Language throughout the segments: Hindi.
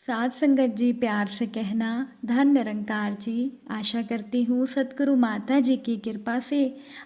साथ संगत जी, प्यार से कहना। धन निरंकार जी। आशा करती हूँ सतगुरु माता जी की कृपा से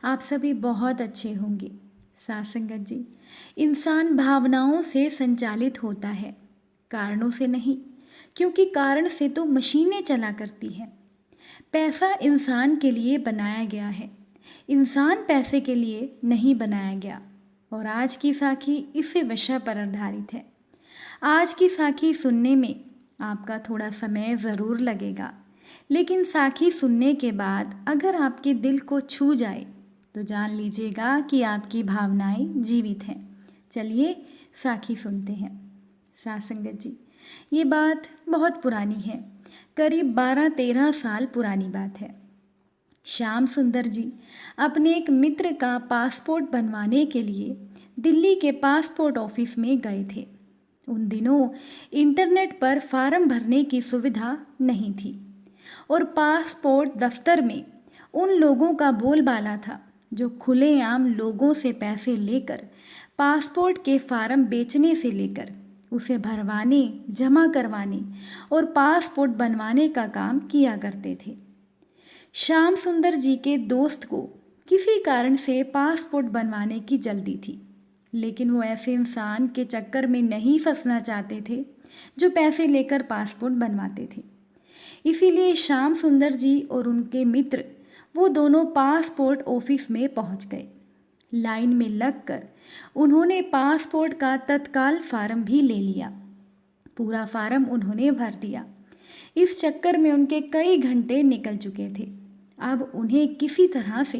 आप सभी बहुत अच्छे होंगे। साथ संगत जी, इंसान भावनाओं से संचालित होता है, कारणों से नहीं, क्योंकि कारण से तो मशीनें चला करती हैं। पैसा इंसान के लिए बनाया गया है, इंसान पैसे के लिए नहीं बनाया गया। और आज की साखी इसी विषय पर आधारित है। आज की साखी सुनने में आपका थोड़ा समय ज़रूर लगेगा, लेकिन साखी सुनने के बाद अगर आपके दिल को छू जाए तो जान लीजिएगा कि आपकी भावनाएं जीवित हैं। चलिए साखी सुनते हैं। साथ संगत जी, ये बात बहुत पुरानी है, करीब 12-13 साल पुरानी बात है। श्याम सुंदर जी अपने एक मित्र का पासपोर्ट बनवाने के लिए दिल्ली के पासपोर्ट ऑफिस में गए थे। उन दिनों इंटरनेट पर फार्म भरने की सुविधा नहीं थी और पासपोर्ट दफ्तर में उन लोगों का बोलबाला था जो खुलेआम लोगों से पैसे लेकर पासपोर्ट के फार्म बेचने से लेकर उसे भरवाने, जमा करवाने और पासपोर्ट बनवाने का काम किया करते थे। श्याम सुंदर जी के दोस्त को किसी कारण से पासपोर्ट बनवाने की जल्दी थी, लेकिन वो ऐसे इंसान के चक्कर में नहीं फंसना चाहते थे जो पैसे लेकर पासपोर्ट बनवाते थे। इसीलिए श्याम सुंदर जी और उनके मित्र वो दोनों पासपोर्ट ऑफिस में पहुंच गए। लाइन में लगकर उन्होंने पासपोर्ट का तत्काल फार्म भी ले लिया। पूरा फार्म उन्होंने भर दिया। इस चक्कर में उनके कई घंटे निकल चुके थे। अब उन्हें किसी तरह से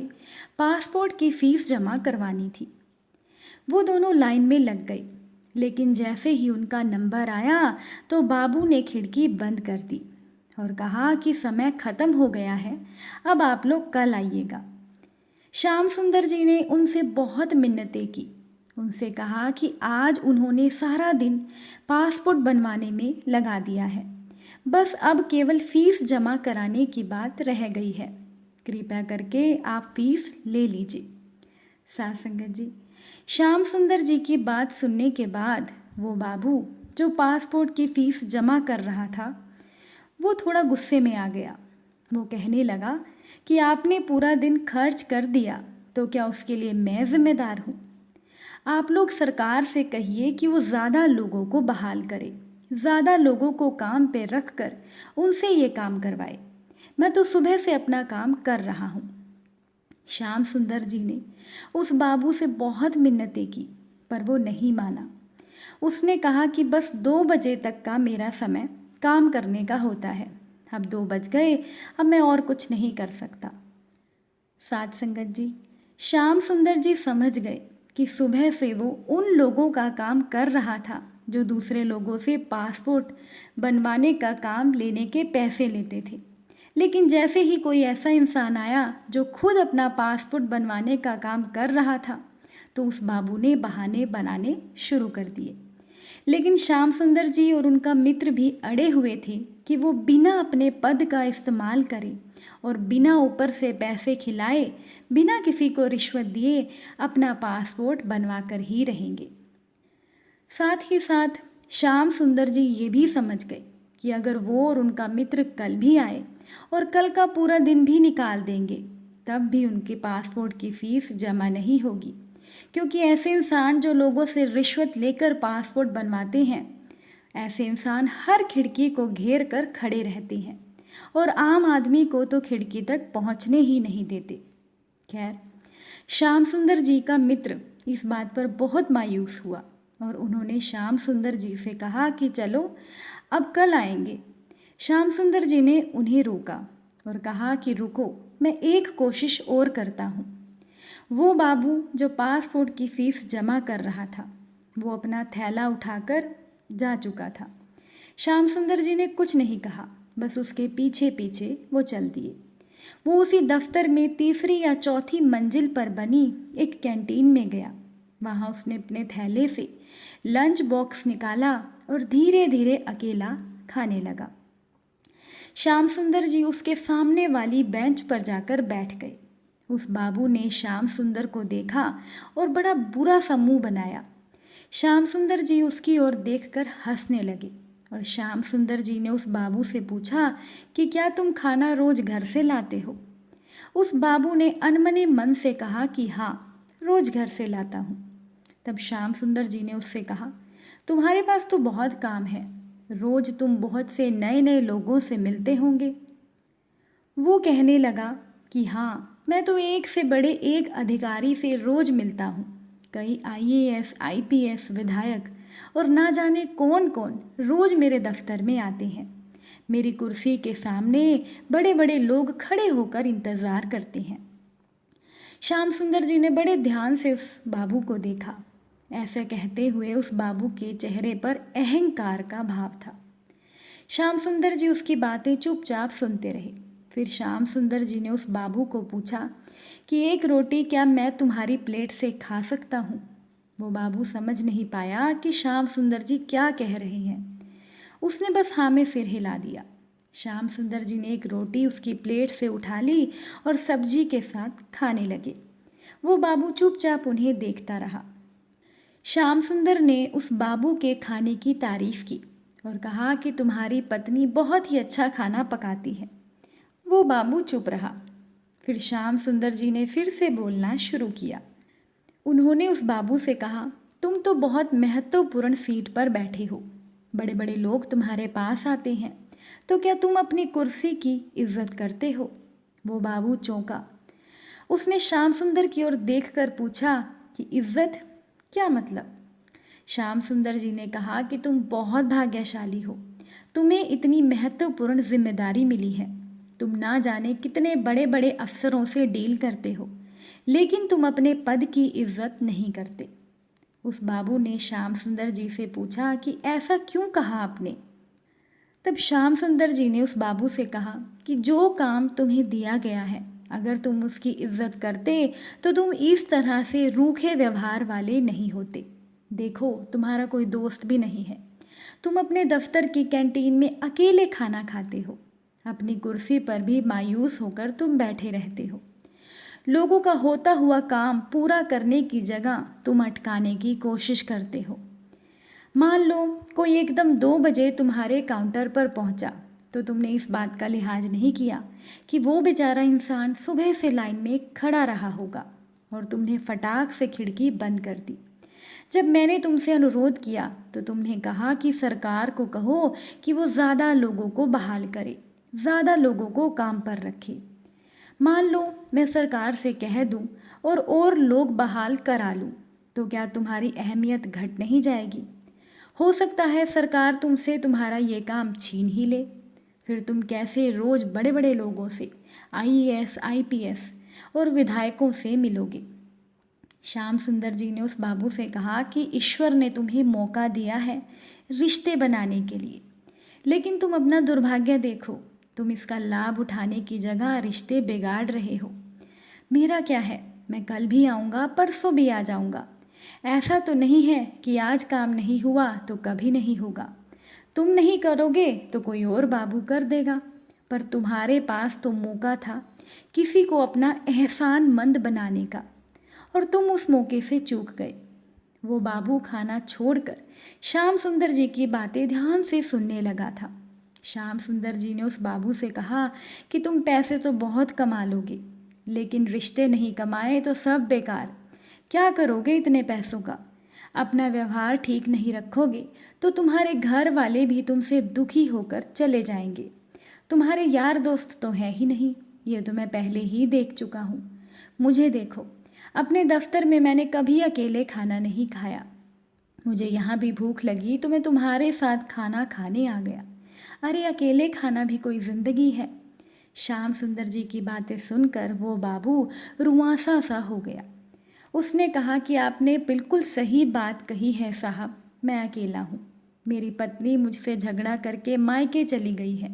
पासपोर्ट की फीस जमा करवानी थी। वो दोनों लाइन में लग गए, लेकिन जैसे ही उनका नंबर आया तो बाबू ने खिड़की बंद कर दी और कहा कि समय ख़त्म हो गया है, अब आप लोग कल आइएगा। श्याम सुंदर जी ने उनसे बहुत मिन्नतें की, उनसे कहा कि आज उन्होंने सारा दिन पासपोर्ट बनवाने में लगा दिया है, बस अब केवल फीस जमा कराने की बात रह गई है, कृपया करके आप फीस ले लीजिए। साथ संगत जी, श्याम सुंदर जी की बात सुनने के बाद वो बाबू जो पासपोर्ट की फ़ीस जमा कर रहा था वो थोड़ा गुस्से में आ गया। वो कहने लगा कि आपने पूरा दिन खर्च कर दिया तो क्या उसके लिए मैं जिम्मेदार हूँ? आप लोग सरकार से कहिए कि वो ज़्यादा लोगों को बहाल करे, ज़्यादा लोगों को काम पे रख कर उनसे ये काम करवाए। मैं तो सुबह से अपना काम कर रहा हूँ। श्याम सुंदर जी ने उस बाबू से बहुत मिन्नतें की, पर वो नहीं माना। उसने कहा कि बस 2 बजे तक का मेरा समय काम करने का होता है, अब 2 बज गए, अब मैं और कुछ नहीं कर सकता। साथ संगत जी, श्याम सुंदर जी समझ गए कि सुबह से वो उन लोगों का काम कर रहा था जो दूसरे लोगों से पासपोर्ट बनवाने का काम लेने के पैसे लेते थे। लेकिन जैसे ही कोई ऐसा इंसान आया जो खुद अपना पासपोर्ट बनवाने का काम कर रहा था तो उस बाबू ने बहाने बनाने शुरू कर दिए। लेकिन श्याम सुंदर जी और उनका मित्र भी अड़े हुए थे कि वो बिना अपने पद का इस्तेमाल करें और बिना ऊपर से पैसे खिलाए, बिना किसी को रिश्वत दिए अपना पासपोर्ट बनवा कर ही रहेंगे। साथ ही साथ श्याम सुंदर जी ये भी समझ गए कि अगर वो और उनका मित्र कल भी आए और कल का पूरा दिन भी निकाल देंगे तब भी उनके पासपोर्ट की फ़ीस जमा नहीं होगी, क्योंकि ऐसे इंसान जो लोगों से रिश्वत लेकर पासपोर्ट बनवाते हैं, ऐसे इंसान हर खिड़की को घेर कर खड़े रहते हैं और आम आदमी को तो खिड़की तक पहुंचने ही नहीं देते। खैर, श्याम सुंदर जी का मित्र इस बात पर बहुत मायूस हुआ और उन्होंने श्याम सुंदर जी से कहा कि चलो अब कल आएंगे। श्याम सुंदर जी ने उन्हें रोका और कहा कि रुको, मैं एक कोशिश और करता हूँ। वो बाबू जो पासपोर्ट की फ़ीस जमा कर रहा था वो अपना थैला उठाकर जा चुका था। श्याम सुंदर जी ने कुछ नहीं कहा, बस उसके पीछे पीछे वो चल दिए। वो उसी दफ्तर में तीसरी या चौथी मंजिल पर बनी एक कैंटीन में गया। वहाँ उसने अपने थैले से लंच बॉक्स निकाला और धीरे धीरे अकेला खाने लगा। श्याम सुंदर जी उसके सामने वाली बेंच पर जाकर बैठ गए। उस बाबू ने श्याम सुंदर को देखा और बड़ा बुरा सा मुंह बनाया। श्याम सुंदर जी उसकी ओर देखकर हंसने लगे और श्याम सुंदर जी ने उस बाबू से पूछा कि क्या तुम खाना रोज घर से लाते हो? उस बाबू ने अनमने मन से कहा कि हाँ, रोज घर से लाता हूँ। तब श्याम सुंदर जी ने उससे कहा, तुम्हारे पास तो बहुत काम है, रोज तुम बहुत से नए नए लोगों से मिलते होंगे। वो कहने लगा कि हाँ, मैं तो एक से बड़े एक अधिकारी से रोज मिलता हूँ। कई आईएएस, आईपीएस, विधायक और ना जाने कौन कौन रोज मेरे दफ्तर में आते हैं। मेरी कुर्सी के सामने बड़े बड़े लोग खड़े होकर इंतज़ार करते हैं। श्याम सुंदर जी ने बड़े ध्यान से उस बाबू को देखा। ऐसा कहते हुए उस बाबू के चेहरे पर अहंकार का भाव था। श्याम सुंदर जी उसकी बातें चुपचाप सुनते रहे। फिर श्याम सुंदर जी ने उस बाबू को पूछा कि एक रोटी क्या मैं तुम्हारी प्लेट से खा सकता हूँ? वो बाबू समझ नहीं पाया कि श्याम सुंदर जी क्या कह रहे हैं। उसने बस हाँ में सिर हिला दिया। श्याम सुंदर जी ने एक रोटी उसकी प्लेट से उठा ली और सब्जी के साथ खाने लगे। वो बाबू चुपचाप उन्हें देखता रहा। श्याम सुंदर ने उस बाबू के खाने की तारीफ की और कहा कि तुम्हारी पत्नी बहुत ही अच्छा खाना पकाती है। वो बाबू चुप रहा। फिर श्याम सुंदर जी ने फिर से बोलना शुरू किया। उन्होंने उस बाबू से कहा, तुम तो बहुत महत्वपूर्ण सीट पर बैठे हो, बड़े बड़े लोग तुम्हारे पास आते हैं, तो क्या तुम अपनी कुर्सी की इज्जत करते हो? वो बाबू चौंका। उसने श्याम सुंदर की ओर देखकर पूछा कि इज्जत क्या मतलब? श्याम सुंदर जी ने कहा कि तुम बहुत भाग्यशाली हो, तुम्हें इतनी महत्वपूर्ण जिम्मेदारी मिली है। तुम ना जाने कितने बड़े बड़े अफसरों से डील करते हो, लेकिन तुम अपने पद की इज्जत नहीं करते। उस बाबू ने श्याम सुंदर जी से पूछा कि ऐसा क्यों कहा आपने? तब श्याम सुंदर जी ने उस बाबू से कहा कि जो काम तुम्हें दिया गया है, अगर तुम उसकी इज्जत करते तो तुम इस तरह से रूखे व्यवहार वाले नहीं होते। देखो, तुम्हारा कोई दोस्त भी नहीं है। तुम अपने दफ्तर की कैंटीन में अकेले खाना खाते हो। अपनी कुर्सी पर भी मायूस होकर तुम बैठे रहते हो। लोगों का होता हुआ काम पूरा करने की जगह तुम अटकाने की कोशिश करते हो। मान लो कोई एकदम 2 बजे तुम्हारे काउंटर पर पहुंचा, तो तुमने इस बात का लिहाज नहीं किया कि वो बेचारा इंसान सुबह से लाइन में खड़ा रहा होगा, और तुमने फटाक से खिड़की बंद कर दी। जब मैंने तुमसे अनुरोध किया तो तुमने कहा कि सरकार को कहो कि वो ज़्यादा लोगों को बहाल करे, ज़्यादा लोगों को काम पर रखे। मान लो मैं सरकार से कह दूं और लोग बहाल करा लूं, तो क्या तुम्हारी अहमियत घट नहीं जाएगी? हो सकता है सरकार तुमसे तुम्हारा ये काम छीन ही ले। फिर तुम कैसे रोज़ बड़े बड़े लोगों से, आईएएस, आईपीएस और विधायकों से मिलोगे? श्याम सुंदर जी ने उस बाबू से कहा कि ईश्वर ने तुम्हें मौका दिया है रिश्ते बनाने के लिए, लेकिन तुम अपना दुर्भाग्य देखो, तुम इसका लाभ उठाने की जगह रिश्ते बिगाड़ रहे हो। मेरा क्या है, मैं कल भी आऊँगा, परसों भी आ जाऊँगा। ऐसा तो नहीं है कि आज काम नहीं हुआ तो कभी नहीं होगा। तुम नहीं करोगे तो कोई और बाबू कर देगा, पर तुम्हारे पास तो मौका था किसी को अपना एहसानमंद बनाने का, और तुम उस मौके से चूक गए। वो बाबू खाना छोड़कर श्याम सुंदर जी की बातें ध्यान से सुनने लगा था। श्याम सुंदर जी ने उस बाबू से कहा कि तुम पैसे तो बहुत कमा लोगे, लेकिन रिश्ते नहीं कमाए तो सब बेकार। क्या करोगे इतने पैसों का? अपना व्यवहार ठीक नहीं रखोगे तो तुम्हारे घर वाले भी तुमसे दुखी होकर चले जाएंगे। तुम्हारे यार दोस्त तो हैं ही नहीं, ये तो मैं पहले ही देख चुका हूँ। मुझे देखो, अपने दफ्तर में मैंने कभी अकेले खाना नहीं खाया। मुझे यहाँ भी भूख लगी तो मैं तुम्हारे साथ खाना खाने आ गया। अरे अकेले खाना भी कोई ज़िंदगी है? श्याम सुंदर जी की बातें सुनकर वो बाबू रुआंसा सा हो गया। उसने कहा कि आपने बिल्कुल सही बात कही है साहब, मैं अकेला हूँ। मेरी पत्नी मुझसे झगड़ा करके मायके चली गई है।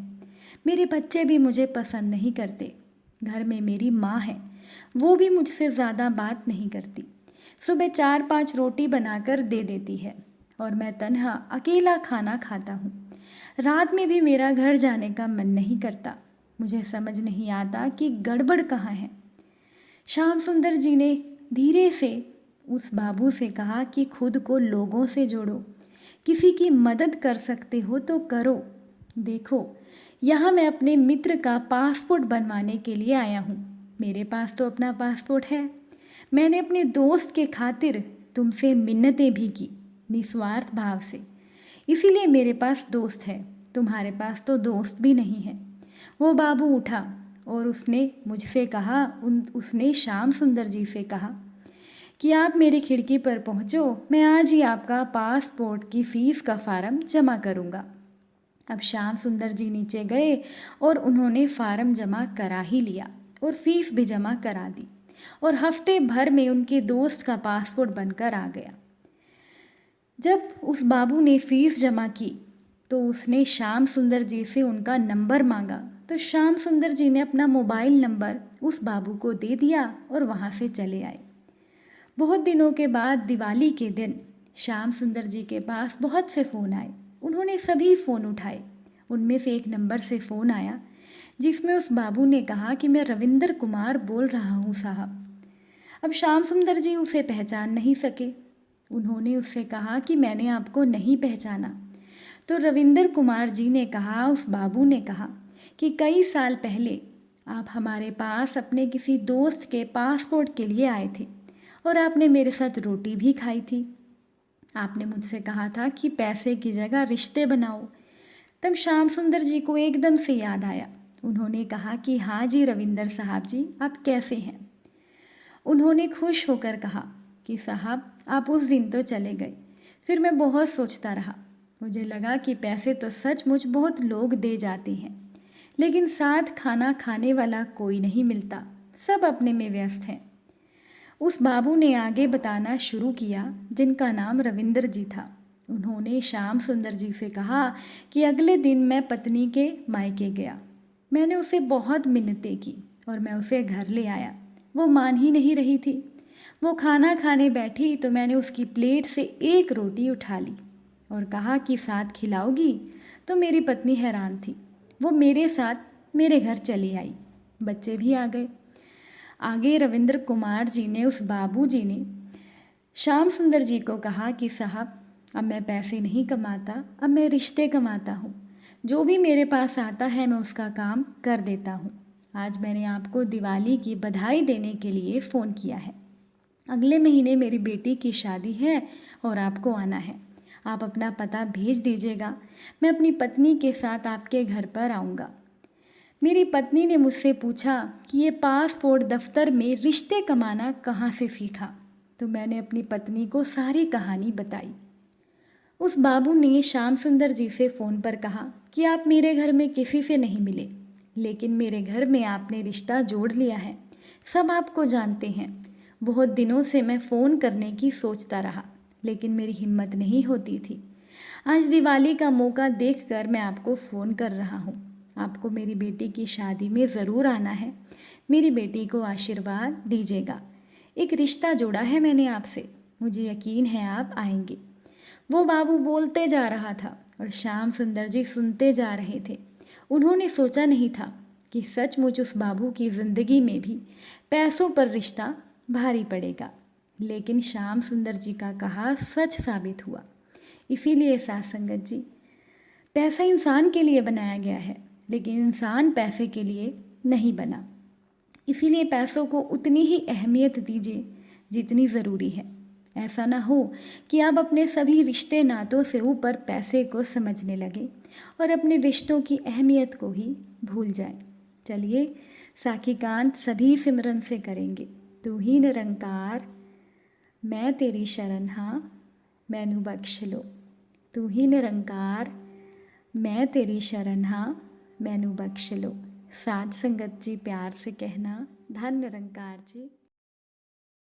मेरे बच्चे भी मुझे पसंद नहीं करते। घर में मेरी माँ है, वो भी मुझसे ज़्यादा बात नहीं करती। सुबह 4-5 रोटी बनाकर दे देती है और मैं तन्हा अकेला खाना खाता हूँ। रात में भी मेरा घर जाने का मन नहीं करता। मुझे समझ नहीं आता कि गड़बड़ कहाँ है। श्याम सुंदर जी ने धीरे से उस बाबू से कहा कि खुद को लोगों से जोड़ो, किसी की मदद कर सकते हो तो करो। देखो, यहाँ मैं अपने मित्र का पासपोर्ट बनवाने के लिए आया हूँ। मेरे पास तो अपना पासपोर्ट है। मैंने अपने दोस्त के खातिर तुमसे मिन्नतें भी की, निस्वार्थ भाव से। इसीलिए मेरे पास दोस्त है, तुम्हारे पास तो दोस्त भी नहीं है। वो बाबू उठा और उसने मुझसे कहा, उसने श्याम सुंदर जी से कहा कि आप मेरी खिड़की पर पहुँचो, मैं आज ही आपका पासपोर्ट की फ़ीस का फार्म जमा करूँगा। अब श्याम सुंदर जी नीचे गए और उन्होंने फार्म जमा करा ही लिया और फीस भी जमा करा दी और हफ्ते भर में उनके दोस्त का पासपोर्ट बनकर आ गया। जब उस बाबू ने फीस जमा की तो उसने श्याम सुंदर जी से उनका नंबर मांगा, तो श्याम सुंदर जी ने अपना मोबाइल नंबर उस बाबू को दे दिया और वहाँ से चले आए। बहुत दिनों के बाद दिवाली के दिन श्याम सुंदर जी के पास बहुत से फ़ोन आए। उन्होंने सभी फ़ोन उठाए। उनमें से एक नंबर से फ़ोन आया जिसमें उस बाबू ने कहा कि मैं रविंदर कुमार बोल रहा हूँ साहब। अब श्याम सुंदर जी उसे पहचान नहीं सके। उन्होंने उससे कहा कि मैंने आपको नहीं पहचाना। तो रविंदर कुमार जी ने कहा, उस बाबू ने कहा कि कई साल पहले आप हमारे पास अपने किसी दोस्त के पासपोर्ट के लिए आए थे और आपने मेरे साथ रोटी भी खाई थी। आपने मुझसे कहा था कि पैसे की जगह रिश्ते बनाओ। तब श्याम सुंदर जी को एकदम से याद आया। उन्होंने कहा कि हाँ जी रविंदर साहब जी, आप कैसे हैं। उन्होंने खुश होकर कहा कि साहब आप उस दिन तो चले गए, फिर मैं बहुत सोचता रहा। मुझे लगा कि पैसे तो सचमुच बहुत लोग दे जाते हैं, लेकिन साथ खाना खाने वाला कोई नहीं मिलता, सब अपने में व्यस्त हैं। उस बाबू ने आगे बताना शुरू किया, जिनका नाम रविंदर जी था। उन्होंने श्याम सुंदर जी से कहा कि अगले दिन मैं पत्नी के मायके गया। मैंने उसे बहुत मिन्नतें की और मैं उसे घर ले आया। वो मान ही नहीं रही थी। वो खाना खाने बैठी तो मैंने उसकी प्लेट से एक रोटी उठा ली और कहा कि साथ खिलाओगी। तो मेरी पत्नी हैरान थी। वो मेरे साथ मेरे घर चली आई। बच्चे भी आ गए। आगे रविंद्र कुमार जी ने, उस बाबू जी ने श्याम सुंदर जी को कहा कि साहब अब मैं पैसे नहीं कमाता, अब मैं रिश्ते कमाता हूँ। जो भी मेरे पास आता है मैं उसका काम कर देता हूँ। आज मैंने आपको दिवाली की बधाई देने के लिए फ़ोन किया है। अगले महीने मेरी बेटी की शादी है और आपको आना है। आप अपना पता भेज दीजिएगा, मैं अपनी पत्नी के साथ आपके घर पर आऊँगा। मेरी पत्नी ने मुझसे पूछा कि ये पासपोर्ट दफ्तर में रिश्ते कमाना कहाँ से सीखा। तो मैंने अपनी पत्नी को सारी कहानी बताई। उस बाबू ने श्याम सुंदर जी से फ़ोन पर कहा कि आप मेरे घर में किसी से नहीं मिले, लेकिन मेरे घर में आपने रिश्ता जोड़ लिया है। सब आपको जानते हैं। बहुत दिनों से मैं फ़ोन करने की सोचता रहा, लेकिन मेरी हिम्मत नहीं होती थी। आज दिवाली का मौका देखकर मैं आपको फ़ोन कर रहा हूँ। आपको मेरी बेटी की शादी में ज़रूर आना है। मेरी बेटी को आशीर्वाद दीजिएगा। एक रिश्ता जोड़ा है मैंने आपसे, मुझे यकीन है आप आएंगे। वो बाबू बोलते जा रहा था और श्याम सुंदर जी सुनते जा रहे थे। उन्होंने सोचा नहीं था कि सचमुच उस बाबू की ज़िंदगी में भी पैसों पर रिश्ता भारी पड़ेगा, लेकिन श्याम सुंदर जी का कहा सच साबित हुआ। इसीलिए साथ संगत जी, पैसा इंसान के लिए बनाया गया है, लेकिन इंसान पैसे के लिए नहीं बना। इसीलिए पैसों को उतनी ही अहमियत दीजिए जितनी ज़रूरी है। ऐसा ना हो कि आप अपने सभी रिश्ते नातों से ऊपर पैसे को समझने लगे और अपने रिश्तों की अहमियत को ही भूल जाए। चलिए साखीकांत सभी सिमरन से करेंगे। तू ही निरंकार मैं तेरी शरण हाँ, मैनू बख्श लो। तू ही निरंकार मैं तेरी शरण हाँ, मैनू बख्श लो। साध संगत जी प्यार से कहना, धन निरंकार जी।